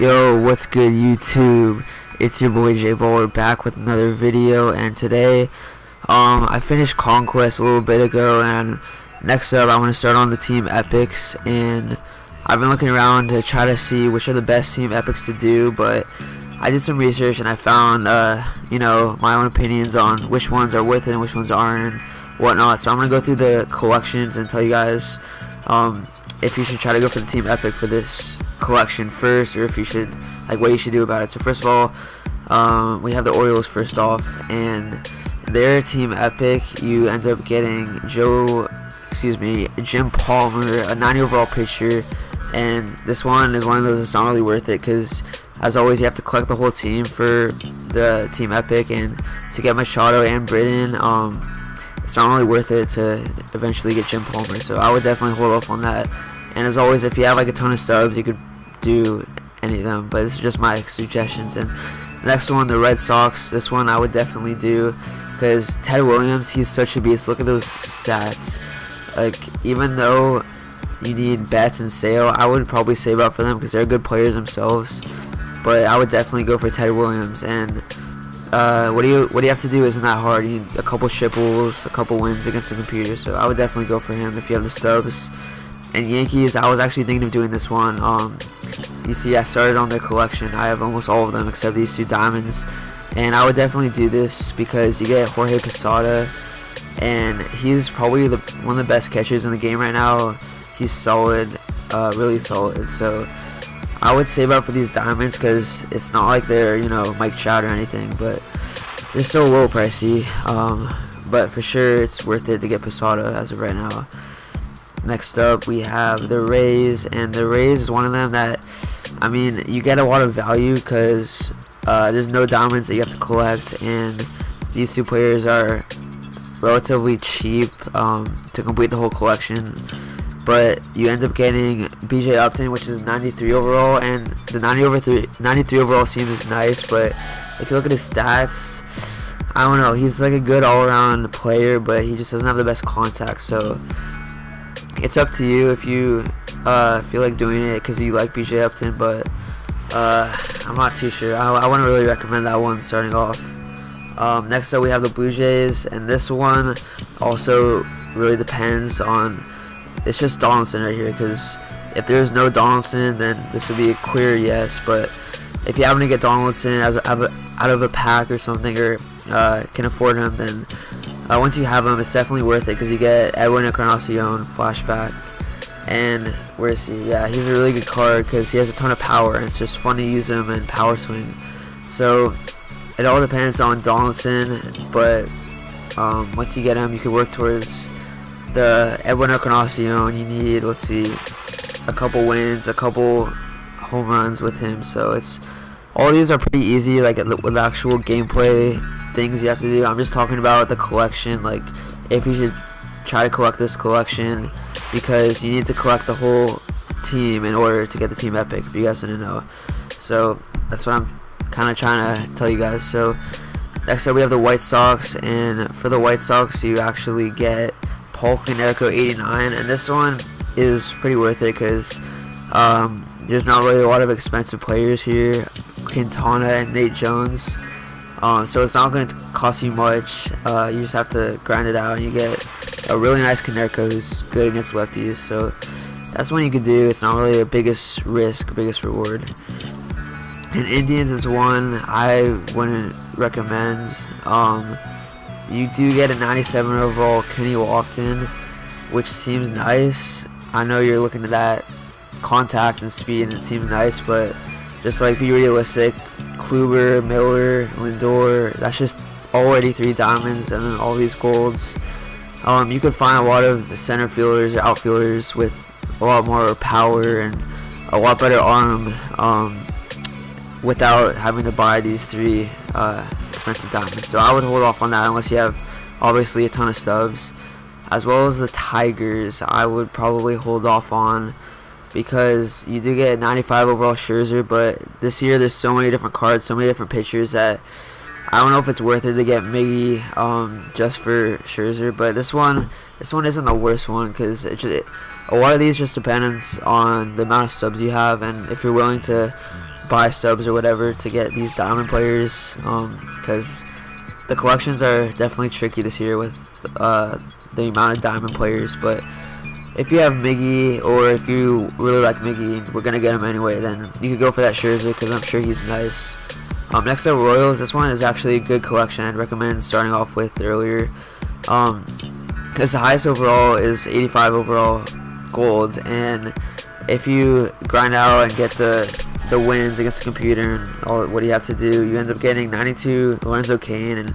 Yo, what's good YouTube? It's your boy J Baller back with another video, and today I finished Conquest a little bit ago, and next up I'm going to start on the team epics. And I've been looking around to try to see which are the best team epics to do, but I did some research and I found my own opinions on which ones are worth it and which ones aren't and whatnot. So I'm going to go through the collections and tell you guys if you should try to go for the team epic for this collection first, or if you should, like, what you should do about it. So first of all, we have the Orioles first off, and their team epic, you end up getting Jim Palmer, a 90 overall pitcher, and this one is one of those that's not really worth it because, as always, you have to collect the whole team for the team epic, and to get Machado and Britton, it's not really worth it to eventually get Jim Palmer. So I would definitely hold off on that. And as always, if you have like a ton of stubs, you could do any of them, but this is just my suggestions. And the next one, the Red Sox, this one I would definitely do because Ted Williams, he's such a beast. Look at those stats. Like, even though you need Betts and Sale, I would probably save up for them because they're good players themselves, but I would definitely go for Ted Williams. And what do you have to do isn't that hard. You need a couple triples, a couple wins against the computer, so I would definitely go for him if you have the stubs. And Yankees, I was actually thinking of doing this one. You see, I started on their collection. I have almost all of them except these two diamonds, and I would definitely do this because you get Jorge Posada, and he's probably one of the best catchers in the game right now. He's solid, really solid. So I would save up for these diamonds because it's not like they're Mike Trout or anything, but they're so low pricey. But for sure, it's worth it to get Posada as of right now. Next up, we have the Rays, and the Rays is one of them that, I mean, you get a lot of value because there's no diamonds that you have to collect, and these two players are relatively cheap to complete the whole collection. But you end up getting BJ Upton, which is 93 overall, and the 93 overall seems nice, but if you look at his stats, I don't know, he's like a good all-around player, but he just doesn't have the best contact. So it's up to you if you feel like doing it because you like BJ Upton, but I'm not too sure. I wouldn't really recommend that one starting off. Next up, we have the Blue Jays, and this one also really depends on, it's just Donaldson right here, because if there's no Donaldson, then this would be a clear yes. But if you happen to get Donaldson out of a pack or something, or can afford him, then once you have him, it's definitely worth it because you get Edwin Encarnacion flashback. And where is he? Yeah, he's a really good card because he has a ton of power, and it's just fun to use him in power swing. So it all depends on Donaldson, but once you get him, you can work towards the Edwin Encarnacion. You need, let's see, a couple wins, a couple home runs with him. So it's all these are pretty easy, like with actual gameplay things you have to do. I'm just talking about the collection, like if you should try to collect this collection, because you need to collect the whole team in order to get the team epic, if you guys didn't know. So that's what I'm kind of trying to tell you guys. So next up, we have the White Sox, and for the White Sox, you actually get Paul Konerko 89, and this one is pretty worth it because there's not really a lot of expensive players here, Quintana and Nate Jones. So it's not going to cost you much. You just have to grind it out, and you get a really nice Konerko who's good against lefties. So that's one you could do. It's not really the biggest risk, biggest reward. And Indians is one I wouldn't recommend. You do get a 97 overall Kenny Lofton, which seems nice. I know you're looking at that contact and speed, and it seems nice, but just like be realistic. Kluber, Miller, Lindor, that's just already 3 diamonds, and then all these golds. You could find a lot of center fielders or outfielders with a lot more power and a lot better arm without having to buy these 3 expensive diamonds. So I would hold off on that unless you have obviously a ton of stubs. As well as the Tigers, I would probably hold off on, because you do get a 95 overall Scherzer, but this year there's so many different cards, so many different pitchers that I don't know if it's worth it to get Miggy just for Scherzer. But this one isn't the worst one because a lot of these just depends on the amount of subs you have, and if you're willing to buy subs or whatever to get these diamond players, because the collections are definitely tricky this year with the amount of diamond players. But if you have Miggy, or if you really like Miggy, we're gonna get him anyway, then you could go for that Scherzer because I'm sure he's nice. Next up, Royals. This one is actually a good collection. I'd recommend starting off with earlier, because the highest overall is 85 overall gold, and if you grind out and get the wins against the computer and all what you have to do, you end up getting 92 Lorenzo Cain, and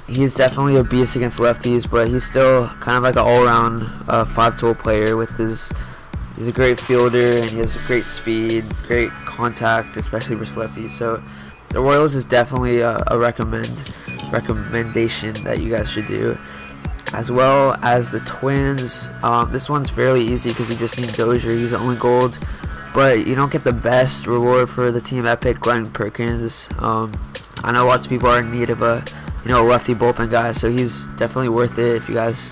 he's definitely a beast against lefties, but he's still kind of like an all-around 5-tool player with he's a great fielder, and he has great speed, great contact, especially versus lefties. So the Royals is definitely a recommendation that you guys should do. As well as the Twins, this one's fairly easy because you just need Dozier. He's the only gold, but you don't get the best reward for the team epic, Glenn Perkins. I know lots of people are in need of a lefty bullpen guy, so he's definitely worth it if you guys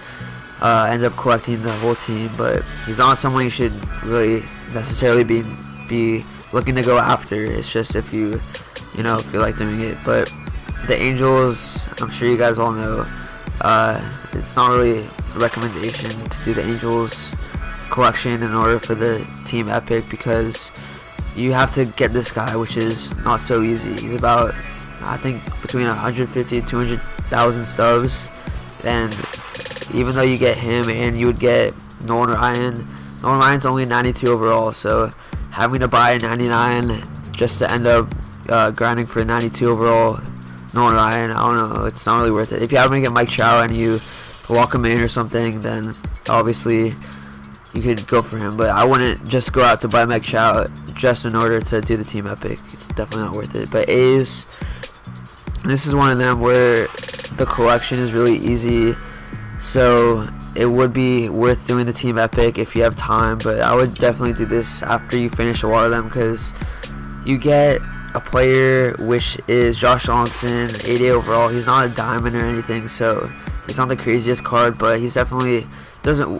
end up collecting the whole team. But he's not someone you should really necessarily be looking to go after. It's just if you feel like doing it. But the Angels, I'm sure you guys all know. It's not really a recommendation to do the Angels collection in order for the team epic, because you have to get this guy, which is not so easy. He's about, I think, between 150 and 200,000 stubs, and even though you get him and you would get Nolan Ryan's only 92 overall, so having to buy a 99 just to end up grinding for a 92 overall Nolan Ryan, I don't know, it's not really worth it. If you happen to get Mike Trout and you walk him in or something, then obviously you could go for him, but I wouldn't just go out to buy Mike Trout just in order to do the team epic. It's definitely not worth it. But A's, this is one of them where the collection is really easy, so it would be worth doing the team epic if you have time, but I would definitely do this after you finish a lot of them, because you get a player which is Josh Donaldson, 88 overall. He's not a diamond or anything, so he's not the craziest card, but he's definitely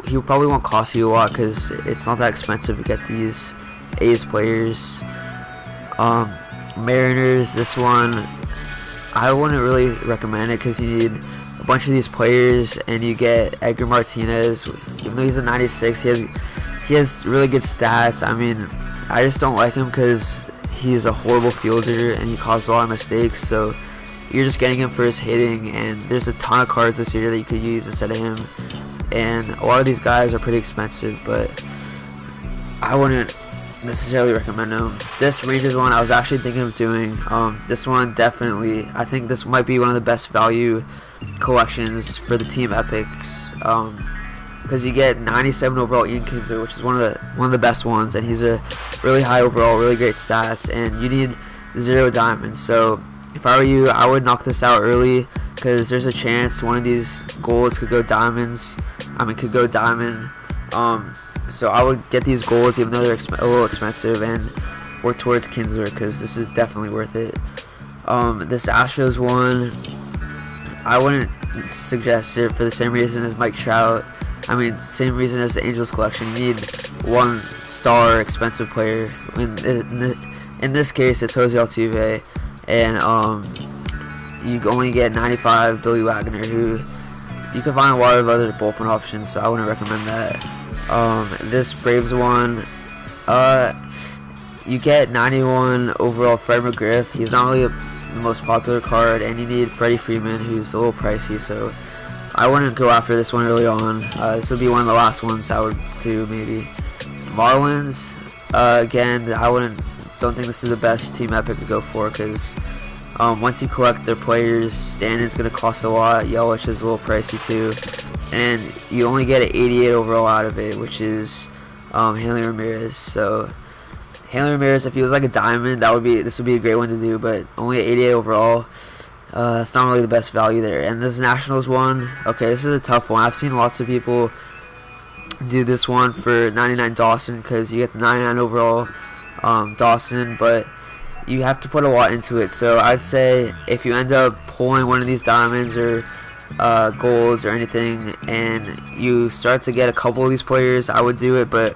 he probably won't cost you a lot because it's not that expensive to get these A's players. Mariners, this one I wouldn't really recommend it because you need a bunch of these players, and you get Edgar Martinez. Even though he's a 96, he has really good stats. I mean, I just don't like him because he's a horrible fielder and he caused a lot of mistakes, so you're just getting him for his hitting, and there's a ton of cards this year that you could use instead of him, and a lot of these guys are pretty expensive, but I wouldn't necessarily recommend them. This Rangers one I was actually thinking of doing. This one definitely, I think this might be one of the best value collections for the team epics, because you get 97 overall Ian Kinsler, which is one of the best ones, and he's a really high overall, really great stats, and you need 0 diamonds. So if I were you, I would knock this out early, because there's a chance one of these golds could go diamond. So I would get these golds even though they're a little expensive, and work towards Kinsler, because this is definitely worth it. This Astros one, I wouldn't suggest it for the same reason as Mike Trout. I mean, same reason as the Angels collection. You need 1-star expensive player. In this case, it's Jose Altuve, and you only get 95 Billy Wagner, who you can find a lot of other bullpen options, so I wouldn't recommend that. This Braves one, you get 91 overall Fred McGriff. He's not really the most popular card, and you need Freddie Freeman, who's a little pricey, so I wouldn't go after this one early on. This would be one of the last ones I would do, maybe. Marlins, again, don't think this is the best team epic to go for, because once you collect their players, Stanton's going to cost a lot. Yelich is a little pricey too, and you only get an 88 overall out of it, which is Hanley Ramirez. So Hanley Ramirez, if he was like a diamond, this would be a great one to do, but only an 88 overall. It's not really the best value there. And this Nationals one, okay, this is a tough one. I've seen lots of people do this one for 99 Dawson, because you get the 99 overall Dawson, but you have to put a lot into it. So I'd say if you end up pulling one of these diamonds or golds or anything, and you start to get a couple of these players, I would do it. But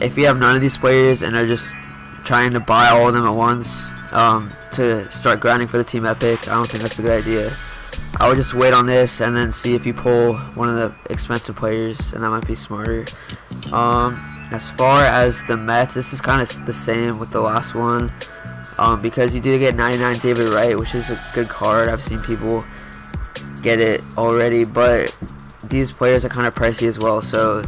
if you have none of these players and are just trying to buy all of them at once to start grinding for the team epic, I don't think that's a good idea. I would just wait on this and then see if you pull one of the expensive players, and that might be smarter. As far as the Mets, this is kind of the same with the last one, because you do get 99 David Wright, which is a good card. I've seen people get it already, but these players are kind of pricey as well, so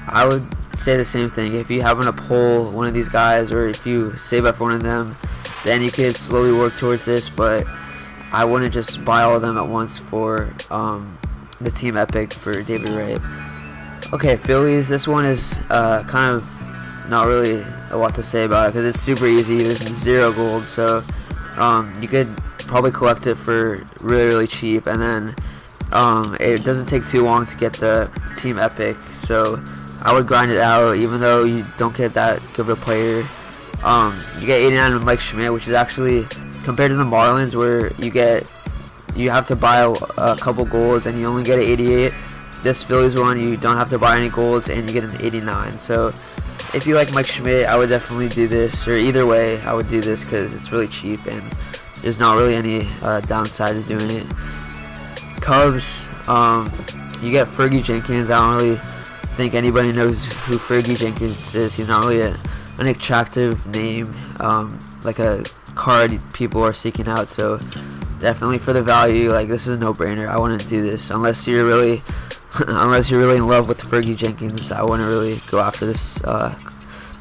I would say the same thing. If you happen to pull one of these guys, or if you save up for one of them, then you could slowly work towards this, but I wouldn't just buy all of them at once for the team epic for David Wright. Okay, Phillies, this one is kind of not really a lot to say about it because it's super easy. There's 0 gold, so you could probably collect it for really cheap, and then it doesn't take too long to get the team epic, so I would grind it out even though you don't get that good of a player. You get 89 with Mike Schmidt, which is actually, compared to the Marlins where you have to buy a couple golds and you only get an 88, this Phillies one you don't have to buy any golds and you get an 89. So if you like Mike Schmidt, I would definitely do this, or either way I would do this because it's really cheap and there's not really any downside to doing it. Cubs, you get Fergie Jenkins. I don't really think anybody knows who Fergie Jenkins is. He's not really an attractive name, like a card people are seeking out, so definitely for the value, like, this is a no-brainer. I wouldn't do this unless you're really in love with Fergie Jenkins. I wouldn't really go after this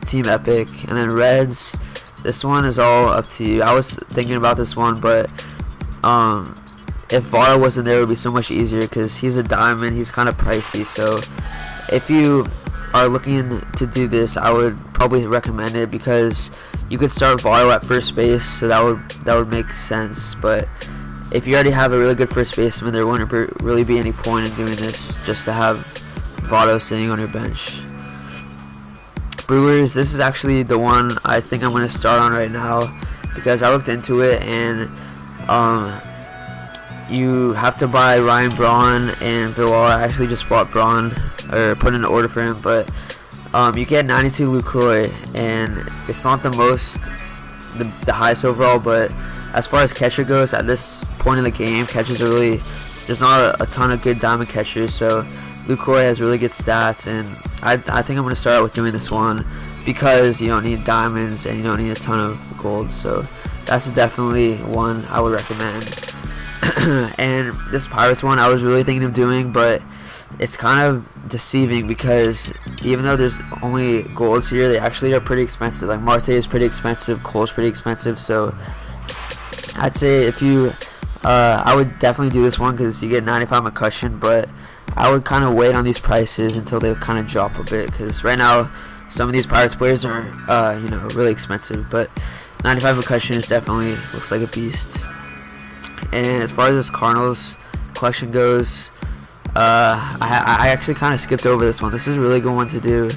team epic. And then Reds, this one is all up to you. I was thinking about this one, but if Vara wasn't there, it would be so much easier because he's a diamond. He's kind of pricey, so if you are looking to do this, I would probably recommend it because you could start Votto at first base, so that would make sense. But if you already have a really good first baseman, there wouldn't really be any point in doing this just to have Votto sitting on your bench. Brewers, this is actually the one I think I'm going to start on right now because I looked into it, and you have to buy Ryan Braun and Villar. I actually just bought Braun, or put in an order for him, but you get 92 Lucroy, and it's not the highest overall, but as far as catcher goes, at this point in the game, catchers are really, there's not a ton of good diamond catchers, so Lucroy has really good stats, and I think I'm going to start out with doing this one because you don't need diamonds and you don't need a ton of gold, so that's definitely one I would recommend. And this Pirates one I was really thinking of doing, but it's kind of deceiving because even though there's only golds here, they actually are pretty expensive. Like Marte is pretty expensive, Cole's pretty expensive, so I'd say if you I would definitely do this one because you get 95 McCutcheon, but I would kind of wait on these prices until they kind of drop a bit, because right now some of these Pirates players are really expensive, but 95 McCutcheon is definitely looks like a beast. And as far as this Cardinals collection goes, I actually kind of skipped over this one. This is a really good one to do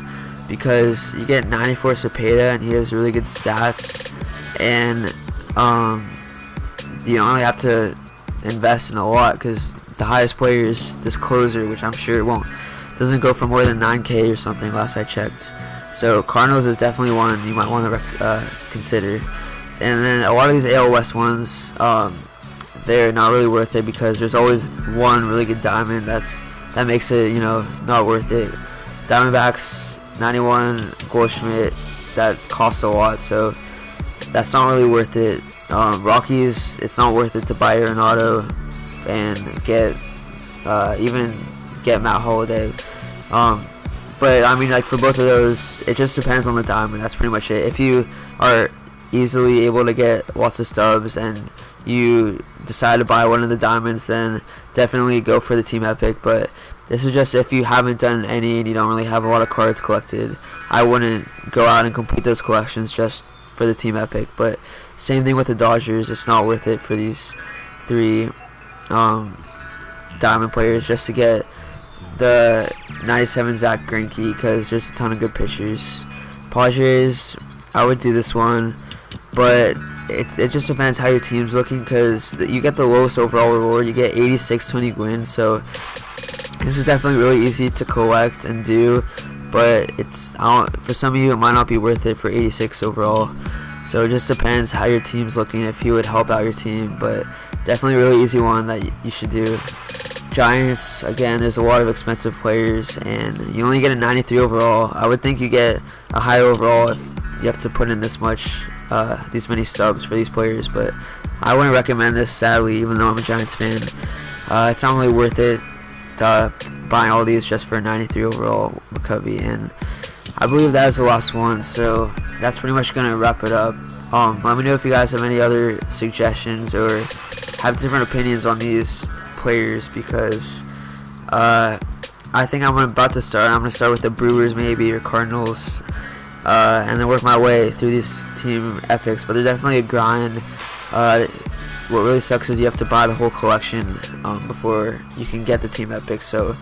because you get 94 Cepeda, and he has really good stats, and you only have to invest in a lot because the highest player is this closer, which I'm sure doesn't go for more than 9K or something last I checked. So Cardinals is definitely one you might want to consider. And then a lot of these AL West ones, they're not really worth it because there's always one really good diamond that makes it not worth it. Diamondbacks 91 Goldschmidt, that costs a lot, so that's not really worth it. Rockies, it's not worth it to buy Arenado and even get Matt Holliday. But I mean, like, for both of those, it just depends on the diamond. That's pretty much it. If you are easily able to get lots of stubs and you decide to buy one of the diamonds, then definitely go for the team epic. But this is just if you haven't done any and you don't really have a lot of cards collected. I wouldn't go out and complete those collections just for the team epic. But same thing with the Dodgers, it's not worth it for these 3 diamond players just to get the 97 Zach Greinke, because there's a ton of good pitchers. Padres, I would do this one, but it just depends how your team's looking, because you get the lowest overall reward. You get 86 Tony Gwynn, so this is definitely really easy to collect and do, but for some of you it might not be worth it for 86 overall. So it just depends how your team's looking, if he would help out your team, but definitely a really easy one that you should do. Giants, again, there's a lot of expensive players, and you only get a 93 overall. I would think you get a higher overall if you have to put in this many stubs for these players, but I wouldn't recommend this, sadly, even though I'm a Giants fan. It's not really worth it buying all these just for a 93 overall McCovey, and I believe that is the last one. So that's pretty much gonna wrap it up. Let me know if you guys have any other suggestions or have different opinions on these players, because I think I'm about to start. I'm gonna start with the Brewers maybe, or Cardinals, and then work my way through these team epics. But they're definitely a grind. What really sucks is you have to buy the whole collection before you can get the team epic. So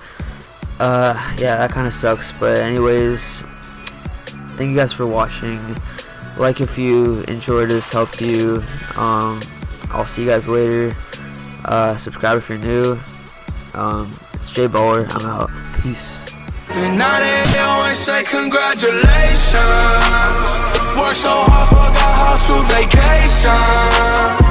yeah, that kind of sucks. But anyways, thank you guys for watching. Like if you enjoyed this, helped you. I'll see you guys later. Subscribe if you're new. It's Jay Baller. I'm out. Peace. And now they always say congratulations. Worked so hard, forgot how to vacation.